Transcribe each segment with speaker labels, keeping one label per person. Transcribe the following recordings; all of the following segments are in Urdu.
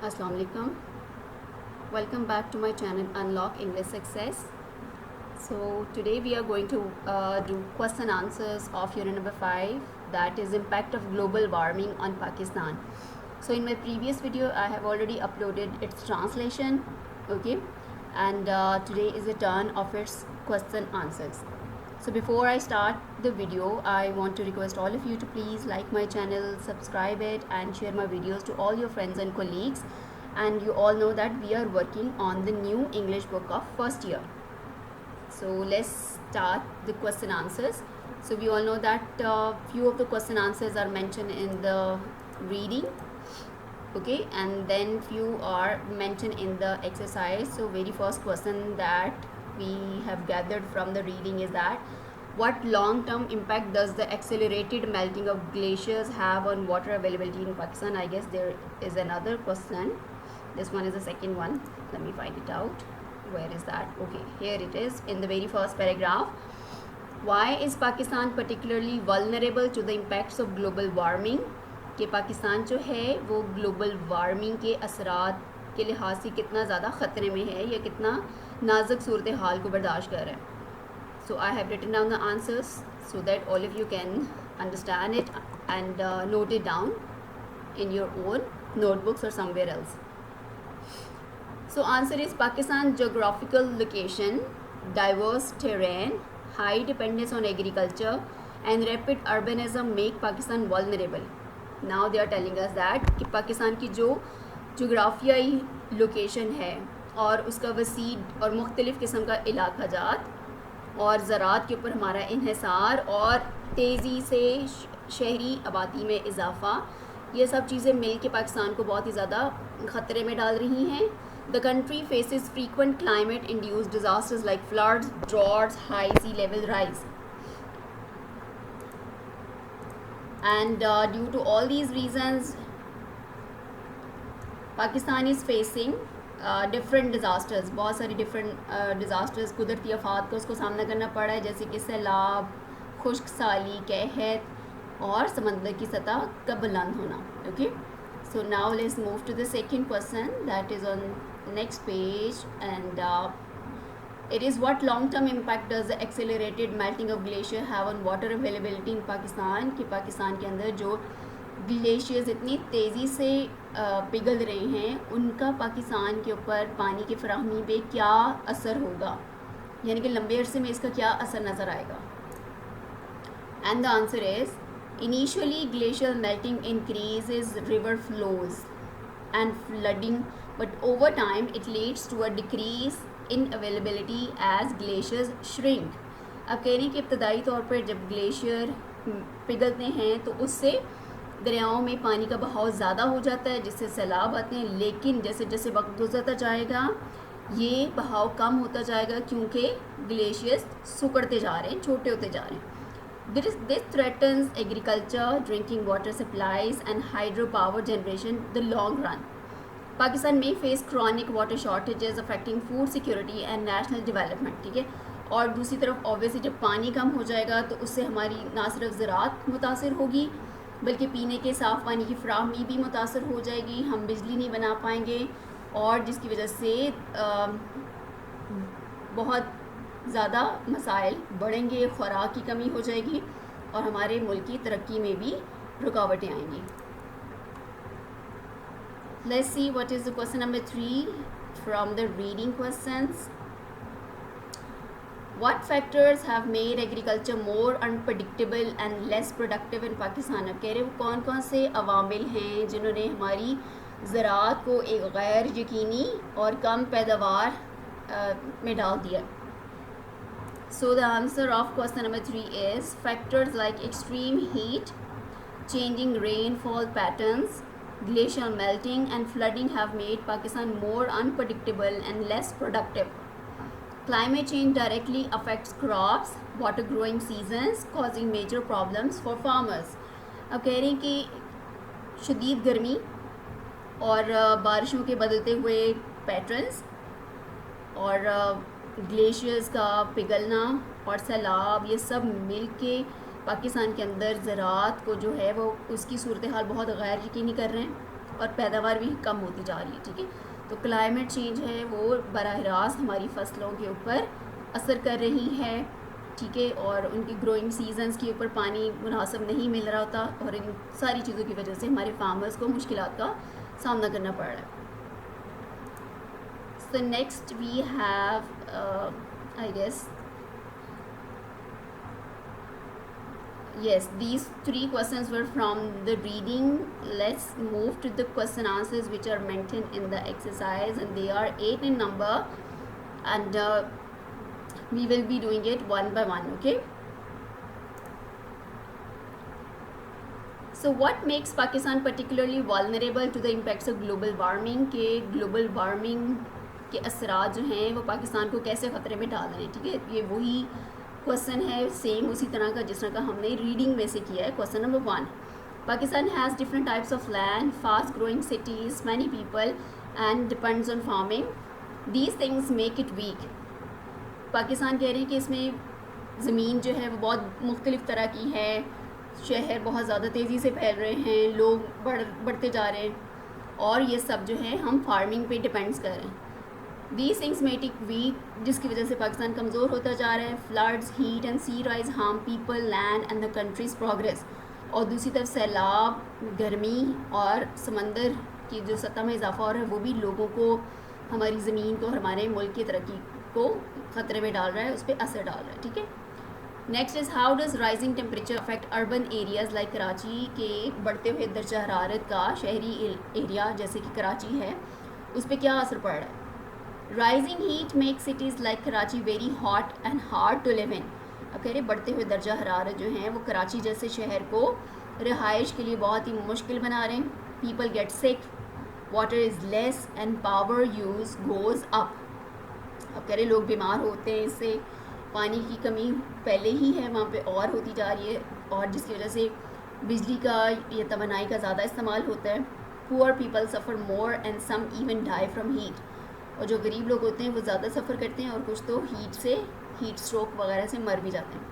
Speaker 1: Assalamu alaikum. Welcome back to my channel Unlock English Success. So today we are going to do question answers of unit number 5, that is impact of global warming on Pakistan. So in my previous video I have already uploaded its translation, okay, and today is the turn of its question answers. So before I start the video, I want to request all of you to please like my channel, subscribe it and share my videos to all your friends and colleagues. And you all know that we are working on the new English book of first year. So let's start the question answers. So we all know that few of the question answers are mentioned in the reading, okay, and then few are mentioned in the exercise. So very first question that we have gathered from the reading is that what long-term impact does the accelerated melting of glaciers have on water availability in Pakistan? I guess there is another question. This one is the second one. Let me find it out. Where is that? Okay, here it is in the very first paragraph. Why is Pakistan particularly vulnerable to the impacts of global warming? کہ پاکستان جو ہے وہ گلوبل وارمنگ کے اثرات کے لحاظ سے کتنا زیادہ خطرے میں ہے یا کتنا نازک صورتحال کو برداشت کر رہا ہے. So I have written down the answers so that all of you can understand it and note it down in your own notebooks or somewhere else. So answer is Pakistan geographical location, diverse terrain, high dependence on agriculture and rapid urbanism make Pakistan vulnerable. Now they are telling us that کہ پاکستان کی جو جغرافیائی لوکیشن ہے اور اس کا وسیع اور مختلف قسم کا علاقہ جات اور زراعت کے اوپر ہمارا انحصار اور تیزی سے شہری آبادی میں اضافہ، یہ سب چیزیں مل کے پاکستان کو بہت ہی زیادہ خطرے میں ڈال رہی ہیں. The country faces frequent climate-induced disasters like floods, droughts, high sea level rise. And due to all these reasons, Pakistan is facing different disasters. بہت ساری different disasters قدرتی آفات کو اس کو سامنا کرنا پڑا ہے، جیسے کہ سیلاب، خشک سالی، قحط اور سمندر کی سطح کا بلند ہونا. Okay, so now let's move to the second question that is on the next page, and it is what long-term impact does the accelerated melting of glacier have on water availability in Pakistan؟ کہ پاکستان کے اندر جو گلیشیئرز اتنی تیزی سے پگھل رہے ہیں ان کا پاکستان کے اوپر پانی کی فراہمی پہ کیا اثر ہوگا، یعنی کہ لمبے عرصے میں اس کا کیا اثر نظر آئے گا. And the answer is initially glacial melting increases river flows and flooding, but over time it leads to a decrease in availability as glaciers shrink. اب کہہ رہی کہ ابتدائی طور پر جب گلیشیئر پگھلتے ہیں تو اس سے دریاؤں میں پانی کا بہاؤ زیادہ ہو جاتا ہے جس سے سیلاب آتے ہیں، لیکن جیسے جیسے وقت گزرتا جائے گا یہ بہاؤ کم ہوتا جائے گا کیونکہ گلیشیئرز سکڑتے جا رہے ہیں، چھوٹے ہوتے جا رہے ہیں. This threatens agriculture, drinking water supplies and hydropower generation in the long run. Pakistan may face chronic water shortages affecting food security and national development. ٹھیک ہے، اور دوسری طرف obviously جب پانی کم ہو جائے گا تو اس سے ہماری نہ صرف زراعت متاثر ہوگی بلکہ پینے کے صاف پانی کی فراہمی بھی متاثر ہو جائے گی، ہم بجلی نہیں بنا پائیں گے اور جس کی وجہ سے بہت زیادہ مسائل بڑھیں گے، خوراک کی کمی ہو جائے گی اور ہمارے ملک کی ترقی میں بھی رکاوٹیں آئیں گی. Let's see what is the question number 3 from the reading questions. What factors have made agriculture more unpredictable and less productive in Pakistan؟ اب کہہ رہے وہ کون کون سے عوامل ہیں جنہوں نے ہماری زراعت کو ایک غیر یقینی اور کم پیداوار میں ڈال دیا. So the answer of question number 3 is factors like extreme heat, changing rainfall patterns, glacial melting and flooding have made Pakistan more unpredictable and less productive. Climate change directly affects crops, water growing seasons, causing major problems for farmers. اب کہہ رہے ہیں کہ شدید گرمی اور بارشوں کے بدلتے ہوئے پیٹرنز اور گلیشیئرز کا پگھلنا اور سیلاب، یہ سب مل کے پاکستان کے اندر زراعت کو جو ہے وہ اس کی صورتحال بہت غیر یقینی کر رہے ہیں. اور پیداوار بھی کم ہوتی جا رہی ہے. ٹھیک ہے, تو کلائمیٹ چینج ہے وہ براہ راست ہماری فصلوں کے اوپر اثر کر رہی ہے. ٹھیک ہے, اور ان کی گروئنگ سیزنز کے اوپر پانی مناسب نہیں مل رہا ہوتا, اور ان ساری چیزوں کی وجہ سے ہمارے فارمرز کو مشکلات کا سامنا کرنا پڑ رہا ہے. So next we have I guess yes, these 3 questions were from the reading. Let's move to the question answers which are mentioned in the exercise, and they are 8 in number, and we will be doing it one by one. Okay, so what makes Pakistan particularly vulnerable to the impacts of global warming? کہ global warming کے اثرات جو ہیں وہ پاکستان کو کیسے خطرے میں ڈال رہے ہیں. ٹھیک ہے, یہ وہی کوشچن ہے سیم اسی طرح کا جس طرح کا ہم نے ریڈنگ میں سے کیا ہے. Question number 1, Pakistan has different types of land, fast growing cities, many people and depends on farming. These things make it weak. Pakistan کہہ رہے ہیں کہ اس میں زمین جو ہے وہ بہت مختلف طرح کی ہے, شہر بہت زیادہ تیزی سے پھیل رہے ہیں, لوگ بڑھتے جا رہے ہیں, اور یہ سب جو ہے ہم فارمنگ پہ ڈپینڈس کر رہے ہیں. These things make it weak, جس کی وجہ سے پاکستان کمزور ہوتا جا رہا ہے. Floods, heat and sea rise harm people, land and the country's progress. اور دوسری طرف سیلاب, گرمی اور سمندر کی جو سطح میں اضافہ ہو رہا ہے وہ بھی لوگوں کو, ہماری زمین کو اور ہمارے ملک کی ترقی کو خطرے میں ڈال رہا ہے, اس پہ اثر ڈال رہا ہے. ٹھیک ہے, next is how does rising temperature affect urban areas like Karachi. کے بڑھتے ہوئے درجہ حرارت کا شہری ایریا جیسے کہ کراچی ہے اس پہ کیا اثر پڑ رہا ہے. Rising heat make cities like Karachi very hot and hard to live in. اب کہہ رہے بڑھتے ہوئے درجہ حرارت جو ہیں وہ کراچی جیسے شہر کو رہائش کے لیے بہت ہی مشکل بنا رہے ہیں. پیپل گیٹ سک, water is less and power use goes up. اب کہہ رہے لوگ بیمار ہوتے ہیں, اس سے پانی کی کمی پہلے ہی ہے وہاں پہ اور ہوتی جا رہی ہے, اور جس کی وجہ سے بجلی کا یا توانائی کا زیادہ استعمال ہوتا ہے. Poor people suffer more and some even die from heat. اور جو غریب لوگ ہوتے ہیں وہ زیادہ سفر کرتے ہیں, اور کچھ تو ہیٹ اسٹروک وغیرہ سے مر بھی جاتے ہیں.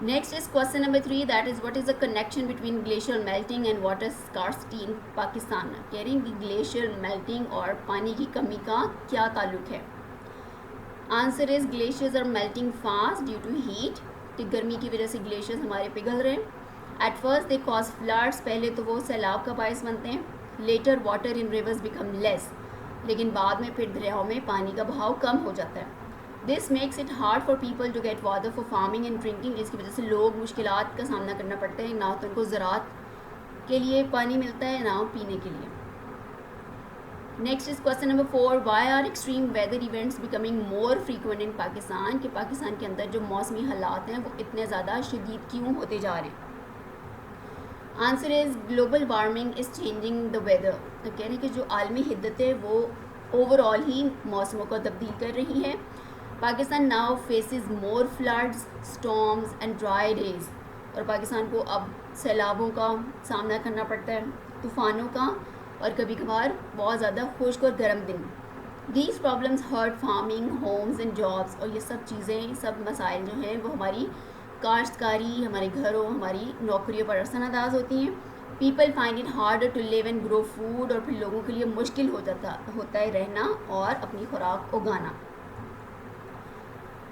Speaker 1: Next is question number 3, that is what is the connection between glacier melting and water scarcity in Pakistan. کہہ رہے ہیں کہ گلیشیئر میلٹنگ اور پانی کی کمی کا کیا تعلق ہے. Answer is glaciers are melting fast due to heat. کہ گرمی کی وجہ سے گلیشیئرز ہمارے پگھل رہے ہیں. At first they cause floods, پہلے تو وہ سیلاب کا باعث بنتے ہیں. Later water in rivers become less, لیکن بعد میں پھر دریاؤں میں پانی کا بہاؤ کم ہو جاتا ہے. This makes it hard for people to get water for farming and drinking, جس کی وجہ سے لوگ مشکلات کا سامنا کرنا پڑتا ہے, نہ تو ان کو زراعت کے لیے پانی ملتا ہے نہ پینے کے لیے. Next is question number 4, why are extreme weather events becoming more frequent in Pakistan. کہ پاکستان کے اندر جو موسمی حالات ہیں وہ اتنے زیادہ شدید کیوں ہوتے جا رہے ہیں. Answer is global warming is changing the weather. تو کہہ رہے ہیں کہ جو عالمی حدت ہے وہ اوور آل ہی موسموں کو تبدیل کر رہی ہے. Pakistan now faces more floods, storms and dry days. اور پاکستان کو اب سیلابوں کا سامنا کرنا پڑتا ہے, طوفانوں کا, اور کبھی کبھار بہت زیادہ خشک اور گرم دن. These problems hurt farming, homes and jobs. اور یہ سب چیزیں, سب مسائل جو ہیں وہ ہماری کاشتکاری, ہمارے گھروں, ہماری نوکریوں پر اثر انداز ہوتی ہیں. People find it harder to live and grow food. اور پھر لوگوں کے لیے مشکل ہوتا ہے رہنا اور اپنی خوراک اگانا.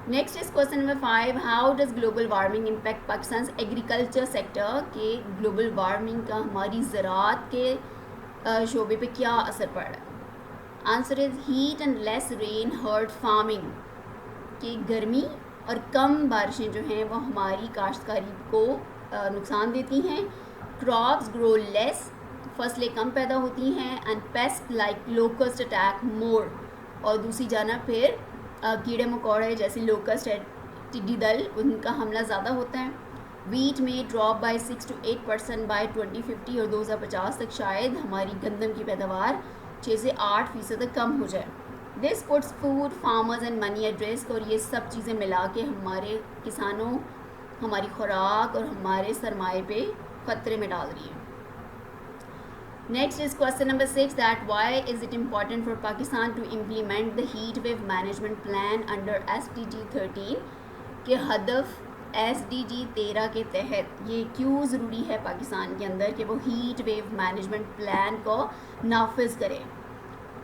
Speaker 1: Next is question number 5, how does global warming impact Pakistan's agriculture sector. کہ گلوبل وارمنگ کا ہماری زراعت کے شعبے پہ کیا اثر پڑ رہا ہے. Answer is heat and less rain hurt farming. کہ گرمی اور کم بارشیں جو ہیں وہ ہماری کاشتکاری کو نقصان دیتی ہیں. کراپس گرو لیس, فصلیں کم پیدا ہوتی ہیں. And pest like locust attack more. اور دوسری جانب پھر کیڑے مکوڑے جیسے لوکسٹ, ٹڈی دل, ان کا حملہ زیادہ ہوتا ہے. ویٹ میں ڈراپ بائی 6 to 8% بائی 2050. اور 2050 تک شاید ہماری گندم کی پیداوار 6 سے 8% تک کم ہو جائے. This puts food farmers and money at risk. اور یہ سب چیزیں ملا کے ہمارے کسانوں, ہماری خوراک اور ہمارے سرمایے پہ خطرے میں ڈال رہی ہے. Next is question number 6, that why is it important for Pakistan to implement the heat wave management plan under SDG 13. کہ ہدف SDG 13 کے تحت یہ کیوں ضروری ہے پاکستان کے اندر کہ وہ ہیٹ ویو مینجمنٹ پلان کو نافذ کرے؟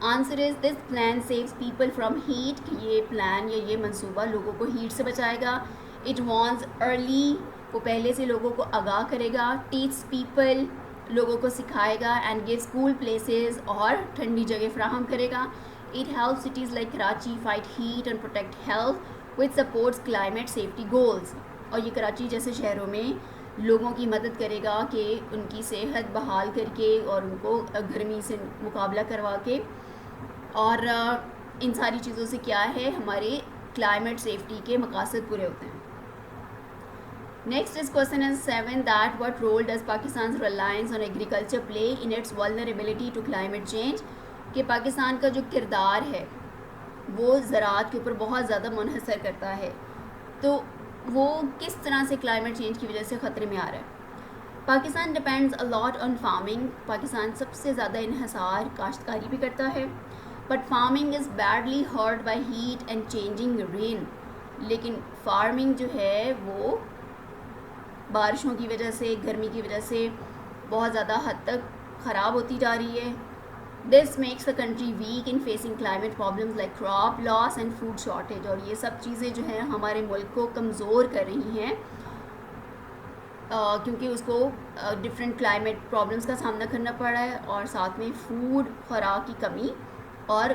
Speaker 1: Answer is this plan saves people from heat, کہ یہ پلان یا یہ منصوبہ لوگوں کو ہیٹ سے بچائے گا. اٹ وارنز ارلی، وہ پہلے سے لوگوں کو آگاہ کرے گا. ٹیچ پیپل، لوگوں کو سکھائے گا. اینڈ گیوز کول پلیسز، اور ٹھنڈی جگہ فراہم کرے گا. It help cities like Karachi fight heat and protect health which supports climate safety goals. اور یہ کراچی جیسے شہروں میں لوگوں کی مدد کرے گا کہ ان کی صحت بحال کر کے اور ان کو گرمی سے مقابلہ کروا کے، اور ان ساری چیزوں سے کیا ہے ہمارے کلائمیٹ سیفٹی کے مقاصد پورے ہوتے ہیں. Next is question is 7 that what role does Pakistan's reliance on agriculture play in its vulnerability to climate change؟ کہ پاکستان کا جو کردار ہے وہ زراعت کے اوپر بہت زیادہ منحصر کرتا ہے، تو وہ کس طرح سے کلائمیٹ چینج کی وجہ سے خطرے میں آ رہا ہے. Pakistan depends a lot on farming. Pakistan سب سے زیادہ انحصار کاشتکاری بھی کرتا ہے. But farming is badly hurt by heat and changing rain. لیکن فارمنگ جو ہے وہ بارشوں کی وجہ سے، گرمی کی وجہ سے بہت زیادہ حد تک خراب ہوتی جا رہی ہے. This makes the country weak in facing climate problems like crop loss and food shortage. اور یہ سب چیزیں جو ہیں ہمارے ملک کو کمزور کر رہی ہیں، کیونکہ اس کو ڈفرینٹ کلائمیٹ پرابلمس کا سامنا کرنا پڑ رہا ہے، اور ساتھ میں فوڈ خوراک کی کمی اور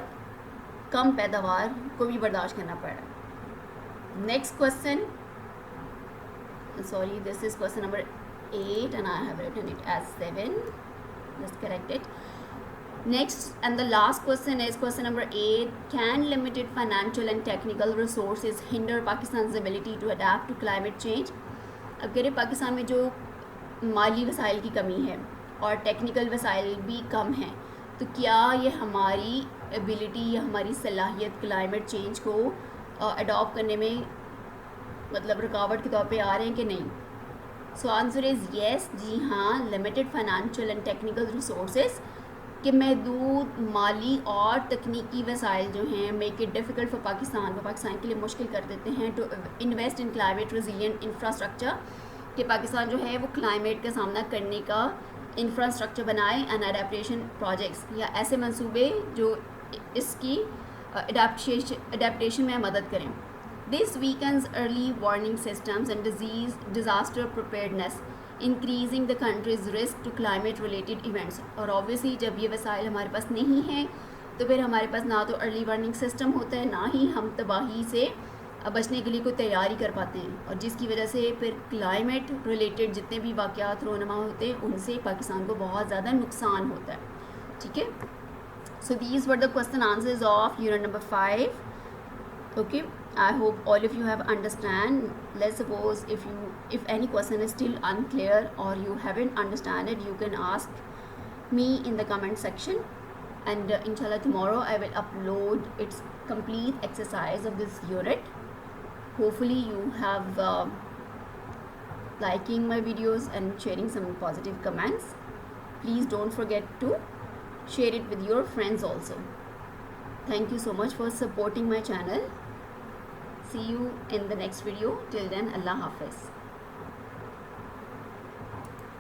Speaker 1: کم پیداوار کو بھی برداشت کرنا پڑ رہا ہے. Next question, sorry, this is question number 8 and I have written it as 7. Just correct it. Next and the last question is question number 8. Can limited financial and technical resources hinder Pakistan's ability to adapt to climate change؟ اگر پاکستان میں جو مالی وسائل کی کمی ہے اور ٹیکنیکل وسائل بھی کم ہیں، تو کیا یہ ہماری ایبلٹی یا ہماری صلاحیت کلائمیٹ چینج کو اڈاپٹ کرنے میں مطلب رکاوٹ کے طور پہ آ رہے ہیں کہ نہیں؟ سو آنسر از یس، جی ہاں. Limited financial and technical resources, کہ محدود مالی اور تکنیکی وسائل جو ہیں make it difficult for Pakistan کے لیے مشکل کر دیتے ہیں to invest in climate resilient infrastructure, کہ پاکستان جو ہے وہ کلائمیٹ کا سامنا کرنے کا انفراسٹرکچر بنائے اینڈ اڈیپٹیشن پروجیکٹس، یا ایسے منصوبے جو اس کی اڈیپٹیشن میں مدد کریں. This weakens early warning systems and disaster preparedness, increasing the country's risk to climate related events. اور اوبویسلی جب یہ وسائل ہمارے پاس نہیں ہیں تو پھر ہمارے پاس نہ تو ارلی وارننگ سسٹم ہوتا ہے، نہ ہی ہم تباہی سے بچنے کے لیے کوئی تیاری کر پاتے ہیں، اور جس کی وجہ سے پھر کلائمیٹ ریلیٹڈ جتنے بھی واقعات رونما ہوتے ہیں ان سے پاکستان کو بہت زیادہ نقصان ہوتا ہے. ٹھیک ہے، so these were the question answers of unit number 5. Okay, I hope all of you have understand. Let's suppose if any question is still unclear or you haven't understand it, you can ask me in the comment section, and inshallah tomorrow I will upload its complete exercise of this unit. Hopefully you have liking my videos and sharing some positive comments. Please don't forget to share it with your friends also. Thank you so much for supporting my channel. See you in the next video. Till then, Allah Hafiz.